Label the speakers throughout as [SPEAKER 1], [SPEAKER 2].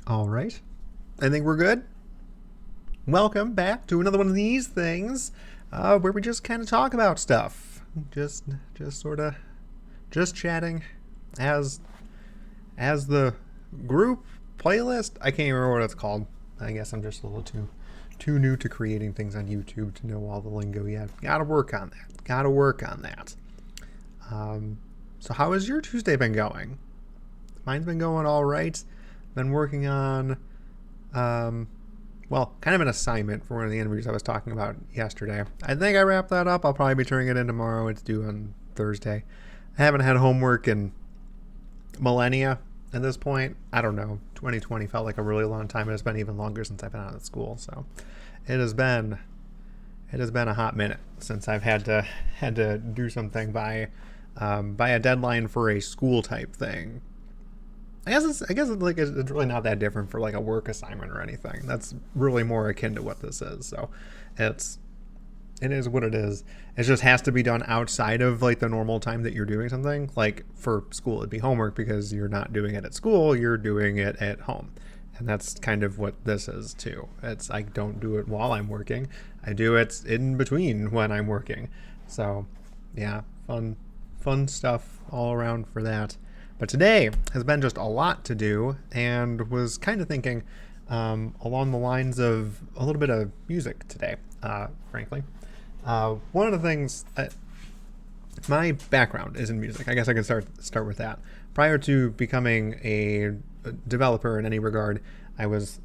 [SPEAKER 1] All right. I think we're good. Welcome back to another one of these things where we just kind of talk about stuff. Just sort of, just chatting as the group playlist. I can't remember what it's called. I guess I'm just a little too new to creating things on YouTube to know all the lingo yet. Gotta work on that. So how has your Tuesday been going? Mine's been going all right. Been working on, kind of an assignment for one of the interviews I was talking about yesterday. I think I wrapped that up. I'll probably be turning it in tomorrow. It's due on Thursday. I haven't had homework in millennia at this point. I don't know. 2020 felt like a really long time, and it's been even longer since I've been out of school. So it has been a hot minute since I've had to do something by a deadline for a school type thing. I guess it's really not that different for like a work assignment or anything. That's really more akin to what this is. So it is what it is. It just has to be done outside of like the normal time that you're doing something. Like for school, it'd be homework because you're not doing it at school, you're doing it at home. And that's kind of what this is too. I don't do it while I'm working. I do it in between when I'm working. So yeah, fun stuff all around for that. But today has been just a lot to do, and was kind of thinking along the lines of a little bit of music today, frankly. One of the things, my background is in music. I guess I can start with that. Prior to becoming a developer in any regard, I was,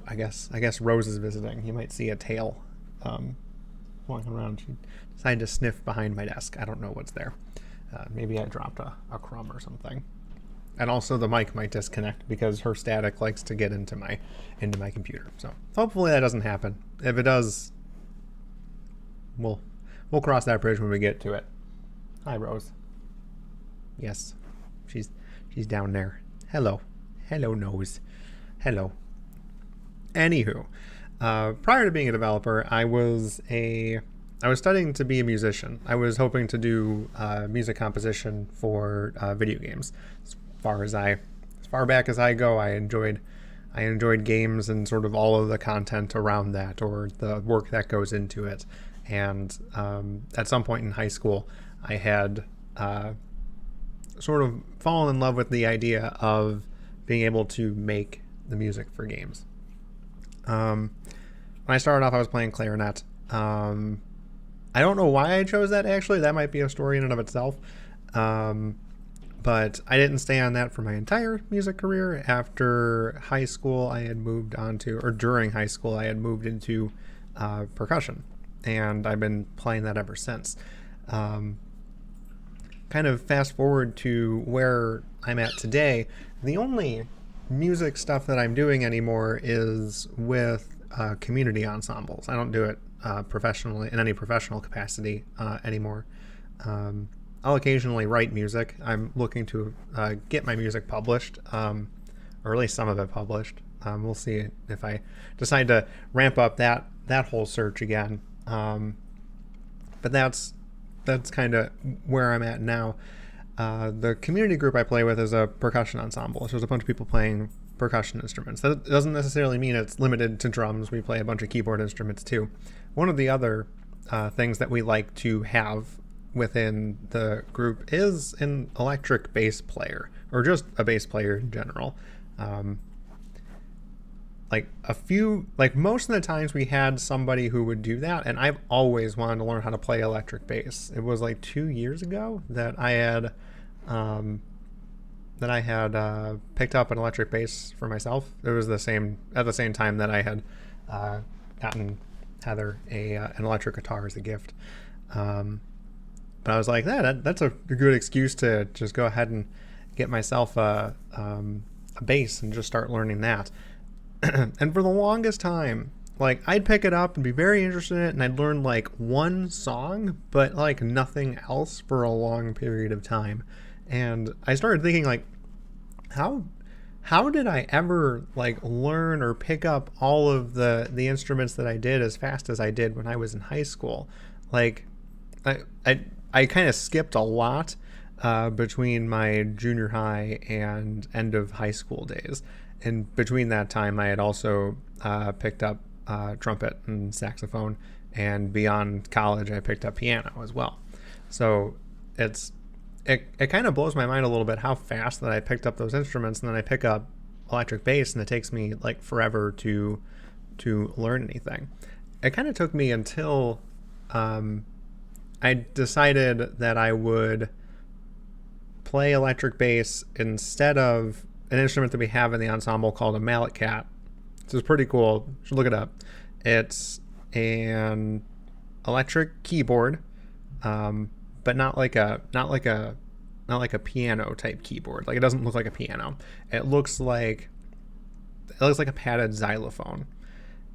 [SPEAKER 1] I guess Rose is visiting. You might see a tail walking around. She decided to sniff behind my desk. I don't know what's there. Maybe I dropped a crumb or something. And also the mic might disconnect because her static likes to get into my computer. So hopefully that doesn't happen. If it does, we'll cross that bridge when we get to it. Hi, Rose. Yes, she's down there. Hello, Nose. Hello. Anywho, prior to being a developer, I was studying to be a musician. I was hoping to do music composition for video games. As far back as I go, I enjoyed games and sort of all of the content around that, or the work that goes into it. And at some point in high school, I had sort of fallen in love with the idea of being able to make the music for games. When I started off, I was playing clarinet. I don't know why I chose that, actually. That might be a story in and of itself. But I didn't stay on that for my entire music career. After high school, during high school, I had moved into percussion. And I've been playing that ever since. Kind of fast forward to where I'm at today. The only music stuff that I'm doing anymore is with community ensembles. I don't do it professionally in any professional capacity anymore. I'll occasionally write music. I'm looking to get my music published, or at least some of it published. We'll see if I decide to ramp up that whole search again. But that's kind of where I'm at now. The community group I play with is a percussion ensemble. So there's a bunch of people playing percussion instruments. That doesn't necessarily mean it's limited to drums. We play a bunch of keyboard instruments too. One of the other things that we like to have within the group is an electric bass player, or just a bass player in general. Most of the times we had somebody who would do that, and I've always wanted to learn how to play electric bass. It was like 2 years ago that I had picked up an electric bass for myself. It was at the same time that I had gotten Heather an electric guitar as a gift. But I was like, that's a good excuse to just go ahead and get myself a bass and just start learning that. And for the longest time, like, I'd pick it up and be very interested in it, and I'd learn like one song, but like nothing else for a long period of time. And I started thinking, like, how did I ever like learn or pick up all of the instruments that I did as fast as I did when I was in high school? Like, I kind of skipped a lot between my junior high and end of high school days. And between that time, I had also picked up trumpet and saxophone. And beyond college, I picked up piano as well. So it kind of blows my mind a little bit how fast that I picked up those instruments, and then I pick up electric bass, and it takes me like forever to learn anything. It kind of took me until I decided that I would play electric bass instead of an instrument that we have in the ensemble called a mallet cat. This is pretty cool. You should look it up. It's an electric keyboard, but not like a piano type keyboard. Like, it doesn't look like a piano. It looks like a padded xylophone,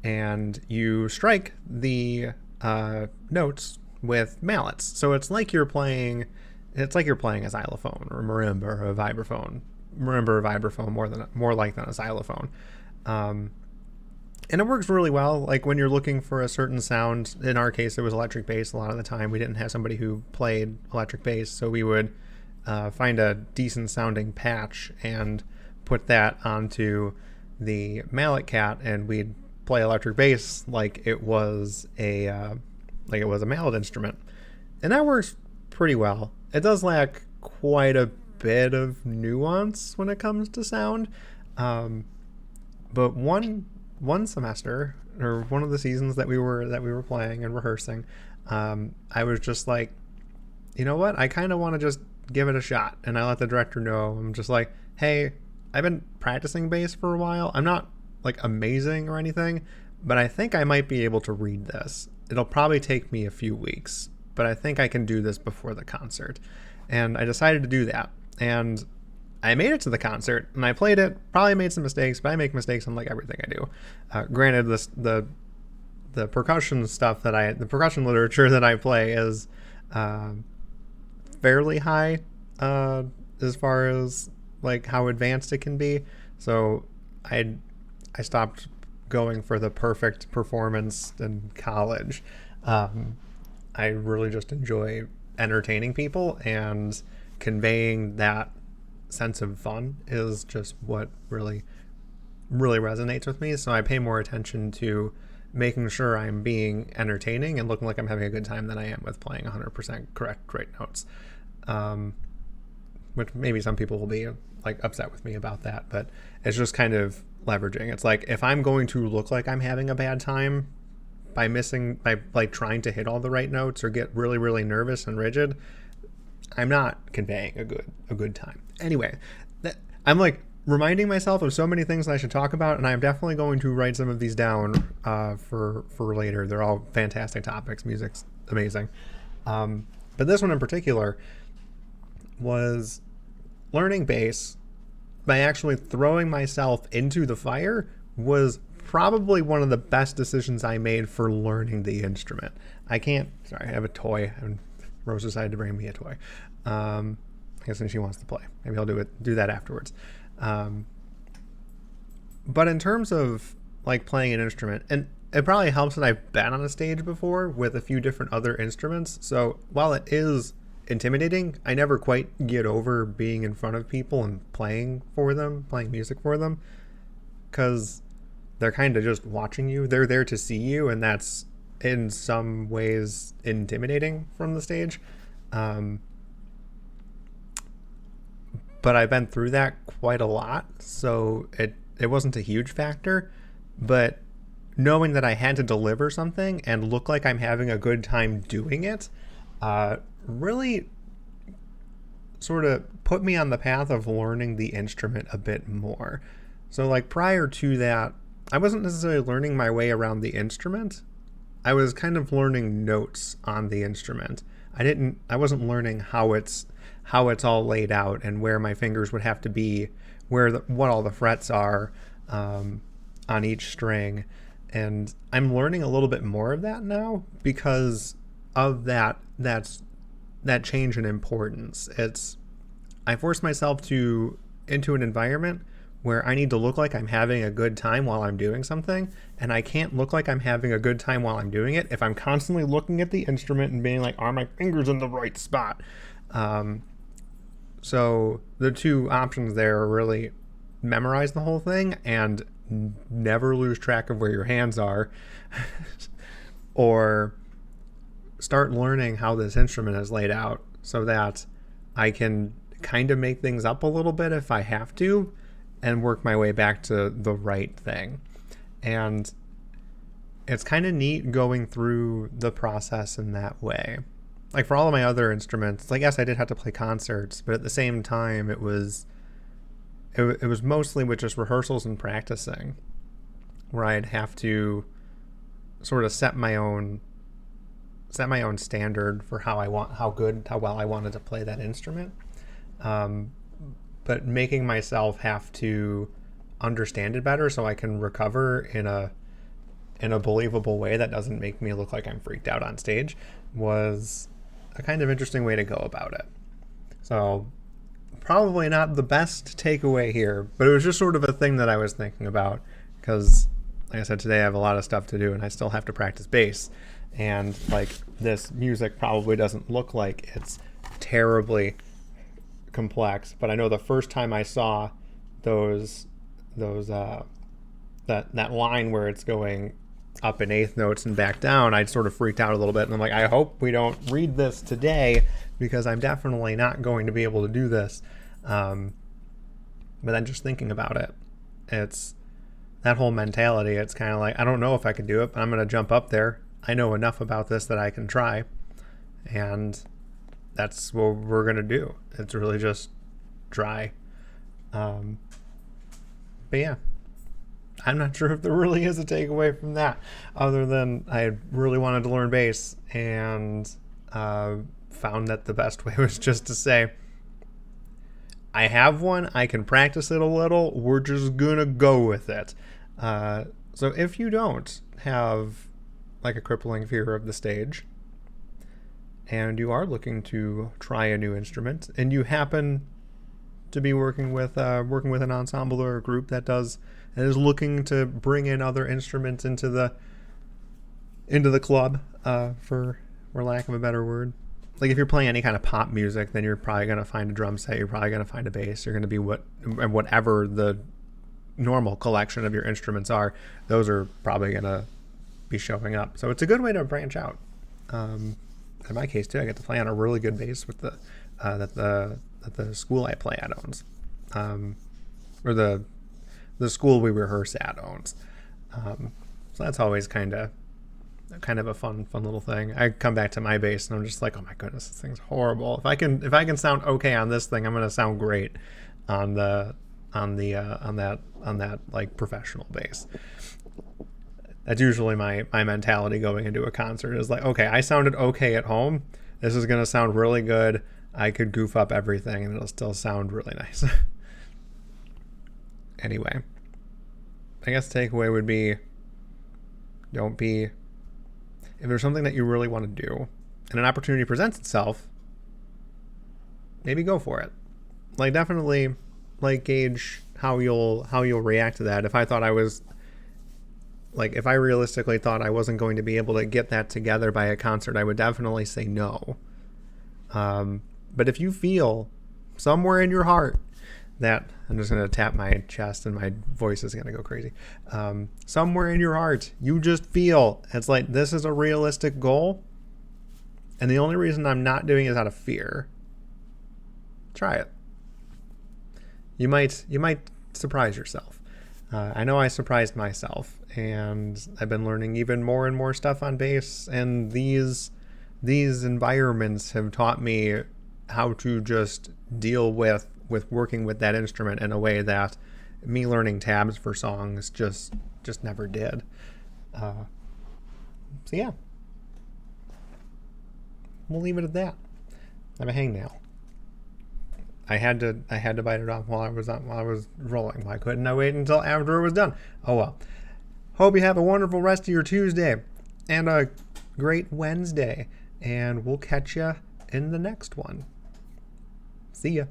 [SPEAKER 1] and you strike the notes with mallets. So it's like you're playing a xylophone or a marimba or a vibraphone. Marimba or vibraphone more like than a xylophone. And it works really well. Like, when you're looking for a certain sound, in our case, it was electric bass. A lot of the time, we didn't have somebody who played electric bass, so we would find a decent sounding patch and put that onto the mallet cat, and we'd play electric bass like it was a mallet instrument, and that works pretty well. It does lack quite a bit of nuance when it comes to sound, but one semester, or one of the seasons that we were playing and rehearsing, I was just like, you know what, I kind of want to just give it a shot. And I let the director know. I'm just like, hey, I've been practicing bass for a while. I'm not like amazing or anything, but I think I might be able to read this. It'll probably take me a few weeks, but I think I can do this before the concert. And I decided to do that, and I made it to the concert, and I played it. Probably made some mistakes, but I make mistakes on like everything I do. Granted, the percussion stuff the percussion literature that I play is fairly high as far as like how advanced it can be. So I stopped going for the perfect performance in college. I really just enjoy entertaining people, and conveying that sense of fun is just what really resonates with me. So I pay more attention to making sure I'm being entertaining and looking like I'm having a good time than I am with playing 100% correct great notes. Which maybe some people will be like upset with me about that, but it's just kind of leveraging. It's like, if I'm going to look like I'm having a bad time by like trying to hit all the right notes or get really nervous and rigid, I'm not conveying a good time. Anyway, I'm like reminding myself of so many things that I should talk about, and I'm definitely going to write some of these down for later. They're all fantastic topics. Music's amazing. But this one in particular was learning bass by actually throwing myself into the fire was probably one of the best decisions I made for learning the instrument. I have a toy, and Rose decided to bring me a toy. I guess she wants to play. Maybe I'll do that afterwards. But in terms of like playing an instrument, and it probably helps that I've been on a stage before with a few different other instruments. So while it is intimidating, I never quite get over being in front of people and playing music for them, because they're kind of just watching you. They're there to see you, and that's in some ways intimidating from the stage. But I've been through that quite a lot, so it wasn't a huge factor. But knowing that I had to deliver something and look like I'm having a good time doing it really sort of put me on the path of learning the instrument a bit more. So like prior to that, I wasn't necessarily learning my way around the instrument. I was kind of learning notes on the instrument. I wasn't learning how it's all laid out and where my fingers would have to be, what all the frets are on each string. And I'm learning a little bit more of that now because of that change in importance. I forced myself into an environment where I need to look like I'm having a good time while I'm doing something, and I can't look like I'm having a good time while I'm doing it if I'm constantly looking at the instrument and being like, are my fingers in the right spot? So the two options there are really memorize the whole thing and never lose track of where your hands are, or start learning how this instrument is laid out so that I can kind of make things up a little bit if I have to and work my way back to the right thing. And it's kind of neat going through the process in that way. Like for all of my other instruments, like yes, I did have to play concerts, but at the same time it was mostly with just rehearsals and practicing, where I'd have to sort of set my own standard for how well I wanted to play that instrument. But making myself have to understand it better so I can recover in a believable way that doesn't make me look like I'm freaked out on stage was a kind of interesting way to go about it. So probably not the best takeaway here, but it was just sort of a thing that I was thinking about because, like I said, today I have a lot of stuff to do and I still have to practice bass. And like this music probably doesn't look like it's terribly complex, but I know the first time I saw that line where it's going up in eighth notes and back down, I sort of freaked out a little bit, and I'm like, I hope we don't read this today because I'm definitely not going to be able to do this. But then just thinking about it, it's that whole mentality. It's kind of like, I don't know if I can do it, but I'm going to jump up there. I know enough about this that I can try, and that's what we're going to do. It's really just try. But yeah, I'm not sure if there really is a takeaway from that other than I really wanted to learn bass and found that the best way was just to say, I have one, I can practice it a little, we're just going to go with it. So if you don't have like a crippling fear of the stage and you are looking to try a new instrument and you happen to be working with an ensemble or a group that is looking to bring in other instruments into the club, for lack of a better word. Like if you're playing any kind of pop music, then you're probably going to find a drum set, you're probably going to find a bass, you're going to be whatever the normal collection of your instruments are, those are probably going to be showing up. So it's a good way to branch out. In my case too, I get to play on a really good bass with that the school I play at owns, or the school we rehearse at owns. So that's always kind of a fun little thing. I come back to my bass and I'm just like, oh my goodness, this thing's horrible. If I can sound okay on this thing, I'm gonna sound great on that like professional bass. That's usually my mentality going into a concert is like, okay, I sounded okay at home. This is going to sound really good. I could goof up everything and it'll still sound really nice. Anyway, I guess the takeaway would be, if there's something that you really want to do and an opportunity presents itself, maybe go for it. Like definitely like gauge how you'll react to that. If I realistically thought I wasn't going to be able to get that together by a concert, I would definitely say no. But if you feel somewhere in your heart that, I'm just going to tap my chest and my voice is going to go crazy. Somewhere in your heart, you just feel it's like, this is a realistic goal. And the only reason I'm not doing it is out of fear. Try it. You might surprise yourself. I know I surprised myself, and I've been learning even more and more stuff on bass, and these environments have taught me how to just deal with working with that instrument in a way that me learning tabs for songs just never did. So yeah, we'll leave it at that. I have a hangnail. I had to bite it off while I was rolling. Why couldn't I wait until after it was done? Oh well. Hope you have a wonderful rest of your Tuesday and a great Wednesday, and we'll catch you in the next one. See ya.